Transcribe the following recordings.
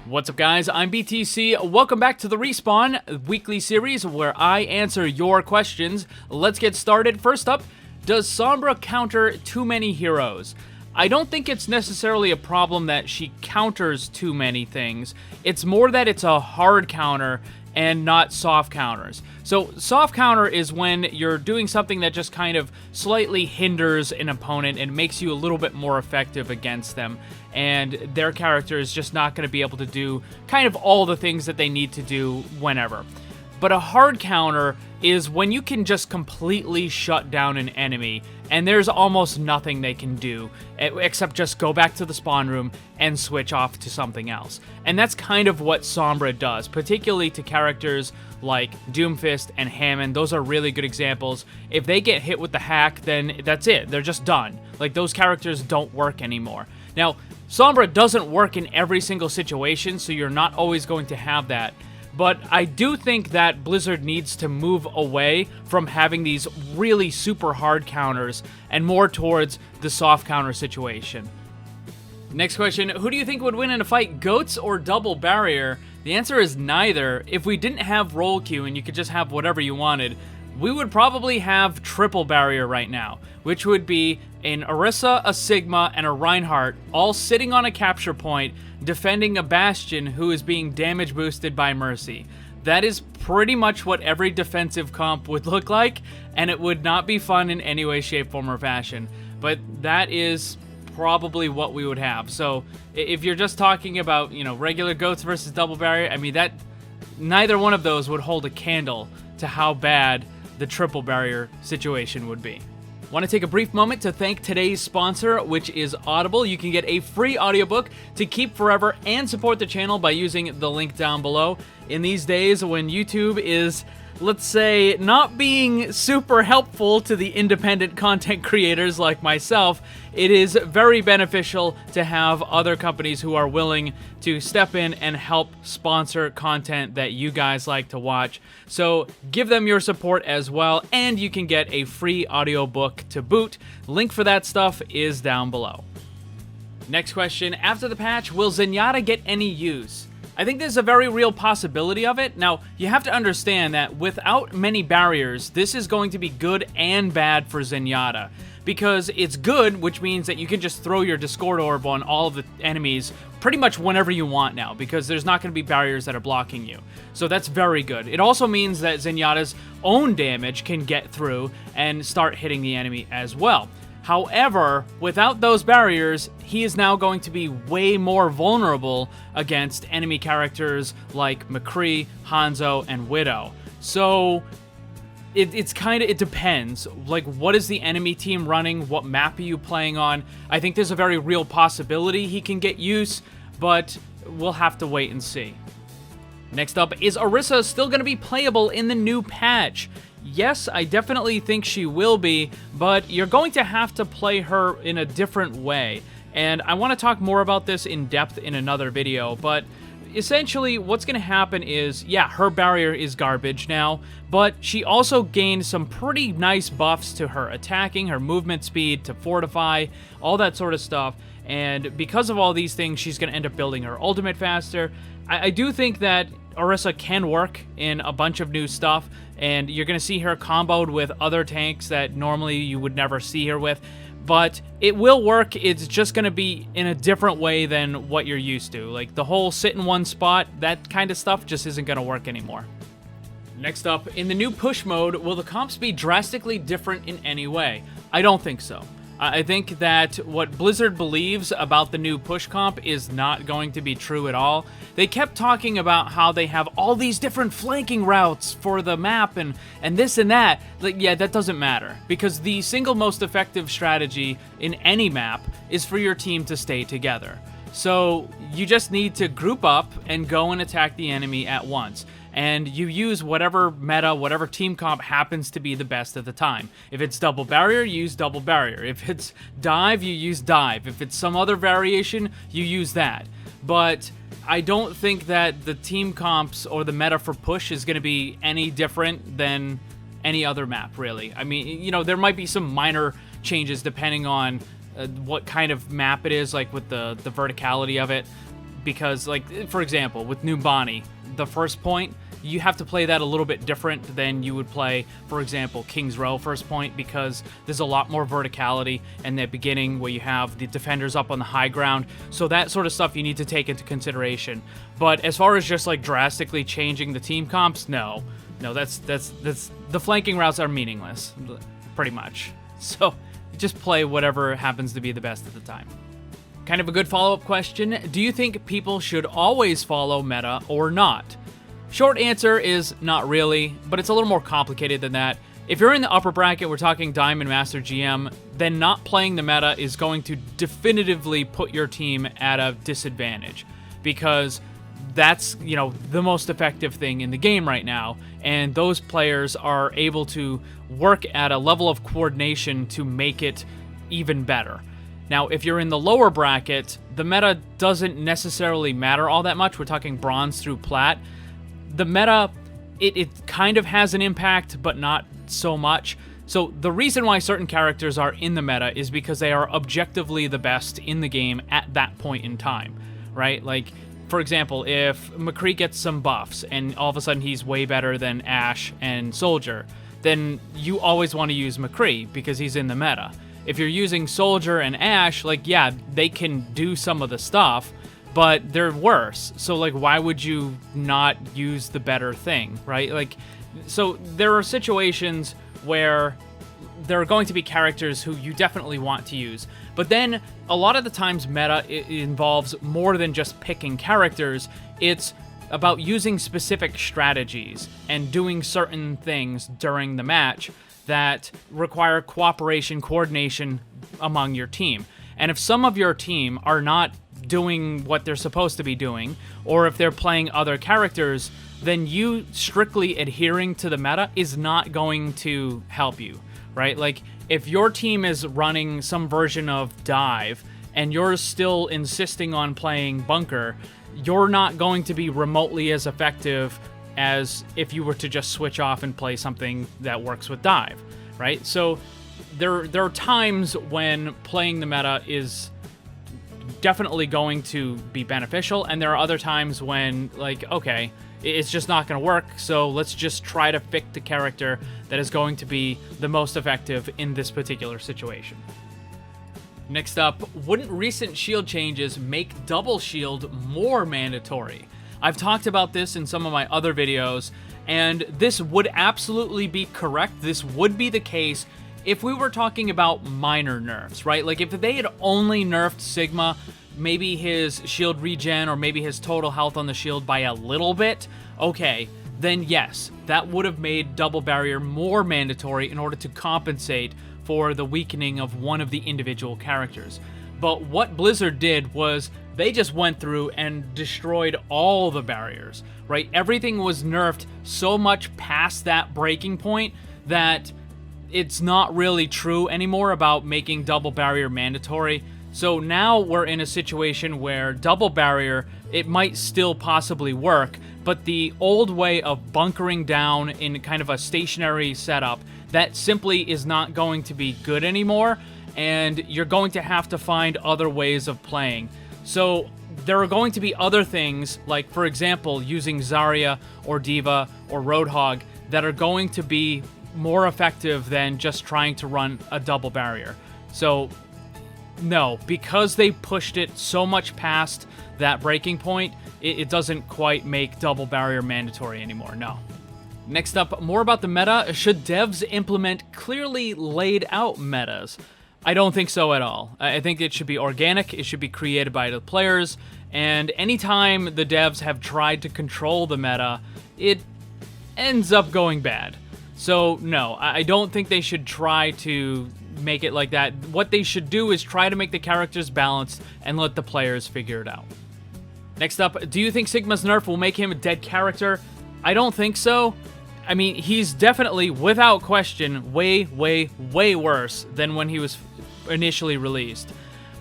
What's up, guys? I'm BTC. Welcome back to the Respawn weekly series where I answer your questions. Let's get started. First up, does Sombra counter too many heroes? I don't think it's necessarily a problem that she counters too many things. It's more that it's a hard counter and not soft counters. So soft counter is when you're doing something that just kind of slightly hinders an opponent and makes you a little bit more effective against them, and their character is just not going to be able to do kind of all the things that they need to do whenever. But a hard counter is when you can just completely shut down an enemy and there's almost nothing they can do except just go back to the spawn room and switch off to something else. And that's kind of what Sombra does, particularly to characters like Doomfist and Hammond. Those are really good examples. If they get hit with the hack, then that's it. They're just done. Like, those characters don't work anymore. Now, Sombra doesn't work in every single situation, so you're not always going to have that. But I do think that Blizzard needs to move away from having these really super hard counters and more towards the soft counter situation. Next question, who do you think would win in a fight, goats or double barrier? The answer is neither. If we didn't have roll queue and you could just have whatever you wanted, we would probably have triple barrier right now, which would be an Irisa, a Sigma, and a Reinhardt all sitting on a capture point defending a Bastion who is being damage boosted by Mercy. That is pretty much what every defensive comp would look like, and it would not be fun in any way, shape, form, or fashion. But that is probably what we would have. So if you're just talking about, you know, regular goats versus double barrier, I mean, that neither one of those would hold a candle to how bad the triple barrier situation would be. Want to take a brief moment to thank today's sponsor, which is Audible. You can get a free audiobook to keep forever and support the channel by using the link down below. In these days when YouTube is, let's say, not being super helpful to the independent content creators like myself, it is very beneficial to have other companies who are willing to step in and help sponsor content that you guys like to watch. So give them your support as well, and you can get a free audiobook to boot. Link for that stuff is down below. Next question, after the patch, will Zenyatta get any use? I think there's a very real possibility of it. Now, you have to understand that without many barriers, this is going to be good and bad for Zenyatta. Because it's good, which means that you can just throw your Discord Orb on all of the enemies pretty much whenever you want now, because there's not going to be barriers that are blocking you. So that's very good. It also means that Zenyatta's own damage can get through and start hitting the enemy as well. However, without those barriers, he is now going to be way more vulnerable against enemy characters like McCree, Hanzo, and Widow. So it depends. Like, what is the enemy team running? What map are you playing on? I think there's a very real possibility he can get use, but we'll have to wait and see. Next up, is Irisa still going to be playable in the new patch? Yes, I definitely think she will be, but you're going to have to play her in a different way. And I want to talk more about this in depth in another video, but essentially what's going to happen is, yeah, her barrier is garbage now, but she also gained some pretty nice buffs to her attacking, her movement speed, to fortify, all that sort of stuff. And because of all these things, she's going to end up building her ultimate faster. I do think that Irisa can work in a bunch of new stuff, and you're going to see her comboed with other tanks that normally you would never see her with. But it will work, it's just going to be in a different way than what you're used to. Like, the whole sit in one spot, that kind of stuff just isn't going to work anymore. Next up, in the new push mode, will the comps be drastically different in any way? I don't think so. I think that what Blizzard believes about the new push comp is not going to be true at all. They kept talking about how they have all these different flanking routes for the map and this and that. Like, yeah, that doesn't matter, because the single most effective strategy in any map is for your team to stay together. So you just need to group up and go and attack the enemy at once. And you use whatever meta, whatever team comp happens to be the best at the time. If it's double barrier, you use double barrier. If it's dive, you use dive. If it's some other variation, you use that. But I don't think that the team comps or the meta for push is going to be any different than any other map, really. I mean, you know, there might be some minor changes depending on what kind of map it is, like with the verticality of it. because, like, for example, with Numbani, the first point, you have to play that a little bit different than you would play, for example, King's Row first point, because there's a lot more verticality in the beginning where you have the defenders up on the high ground. So that sort of stuff you need to take into consideration. But as far as just like drastically changing the team comps, no, that's the flanking routes are meaningless, pretty much. So just play whatever happens to be the best at the time. Kind of a good follow-up question. Do you think people should always follow meta or not? Short answer is not really, but it's a little more complicated than that. If you're in the upper bracket, we're talking Diamond Master GM, then not playing the meta is going to definitively put your team at a disadvantage, because that's, you know, the most effective thing in the game right now, and those players are able to work at a level of coordination to make it even better. Now, if you're in the lower bracket, the meta doesn't necessarily matter all that much. We're talking bronze through plat. The meta, it kind of has an impact, but not so much. So the reason why certain characters are in the meta is because they are objectively the best in the game at that point in time, right? Like, for example, if McCree gets some buffs and all of a sudden he's way better than Ashe and Soldier, then you always want to use McCree because he's in the meta. If you're using Soldier and Ashe, like, yeah, they can do some of the stuff, but they're worse. So, like, why would you not use the better thing, right? Like, so there are situations where there are going to be characters who you definitely want to use. But then, a lot of the times, meta involves more than just picking characters. It's about using specific strategies and doing certain things during the match that require cooperation, coordination among your team. And if some of your team are not doing what they're supposed to be doing, or if they're playing other characters, then you strictly adhering to the meta is not going to help you, right? Like, if your team is running some version of dive and you're still insisting on playing bunker, you're not going to be remotely as effective as if you were to just switch off and play something that works with dive, right? So there are times when playing the meta is definitely going to be beneficial, and there are other times when, like, okay, it's just not going to work, so let's just try to pick the character that is going to be the most effective in this particular situation. Next up, wouldn't recent shield changes make double shield more mandatory? I've talked about this in some of my other videos, and this would absolutely be correct. This would be the case if we were talking about minor nerfs, right? Like, if they had only nerfed Sigma, maybe his shield regen or maybe his total health on the shield by a little bit, okay, then yes, that would have made double barrier more mandatory in order to compensate for the weakening of one of the individual characters. But what Blizzard did was they just went through and destroyed all the barriers, right? Everything was nerfed so much past that breaking point that it's not really true anymore about making double barrier mandatory. So now we're in a situation where double barrier, it might still possibly work, but the old way of bunkering down in kind of a stationary setup, that simply is not going to be good anymore, and you're going to have to find other ways of playing. So there are going to be other things, like, for example, using Zarya or D.Va or Roadhog, that are going to be more effective than just trying to run a double barrier. So no, because they pushed it so much past that breaking point, it doesn't quite make double barrier mandatory anymore, no. Next up, more about the meta. Should devs implement clearly laid out metas? I don't think so at all. I think it should be organic, it should be created by the players, and anytime the devs have tried to control the meta, it ends up going bad. So no, I don't think they should try to make it like that. What they should do is try to make the characters balanced and let the players figure it out. Next up, do you think Sigma's nerf will make him a dead character? I don't think so. I mean, he's definitely, without question, way, way, way worse than when he was initially released.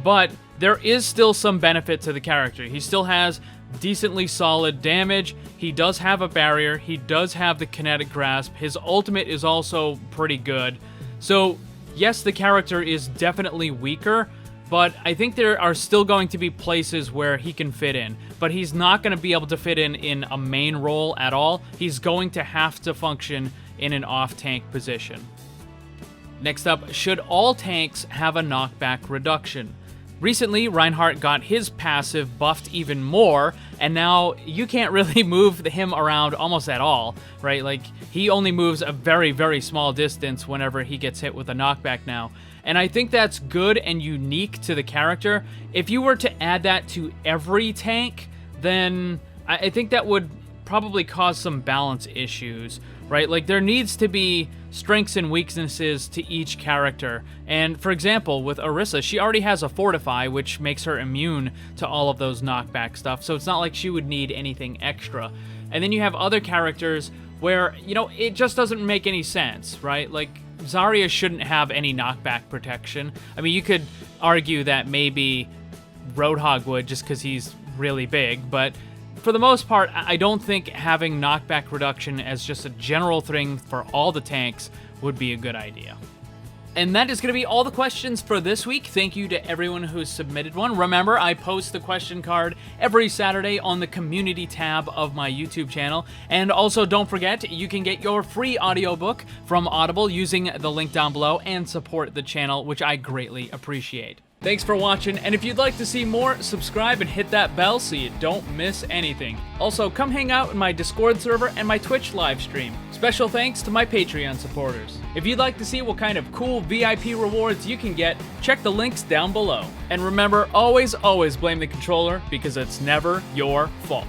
But there is still some benefit to the character. He still has decently solid damage. He does have a barrier. He does have the kinetic grasp. His ultimate is also pretty good. So yes, the character is definitely weaker, but I think there are still going to be places where he can fit in, but he's not going to be able to fit in a main role at all. He's going to have to function in an off-tank position. Next up, should all tanks have a knockback reduction? Recently, Reinhardt got his passive buffed even more, and now you can't really move him around almost at all, right? Like, he only moves a very, very small distance whenever he gets hit with a knockback now. And I think that's good and unique to the character. If you were to add that to every tank, then I think that would probably cause some balance issues, right? Like, there needs to be strengths and weaknesses to each character. And for example, with Irisa, she already has a Fortify, which makes her immune to all of those knockback stuff, so it's not like she would need anything extra. And then you have other characters where, you know, it just doesn't make any sense, right? Like, Zarya shouldn't have any knockback protection. I mean, you could argue that maybe Roadhog would, just because he's really big, but for the most part, I don't think having knockback reduction as just a general thing for all the tanks would be a good idea. And that is going to be all the questions for this week. Thank you to everyone who's submitted one. Remember, I post the question card every Saturday on the community tab of my YouTube channel. And also, don't forget, you can get your free audiobook from Audible using the link down below and support the channel, which I greatly appreciate. Thanks for watching, and if you'd like to see more, subscribe and hit that bell so you don't miss anything. Also, come hang out in my Discord server and my Twitch live stream. Special thanks to my Patreon supporters. If you'd like to see what kind of cool VIP rewards you can get, check the links down below. And remember, always blame the controller, because it's never your fault.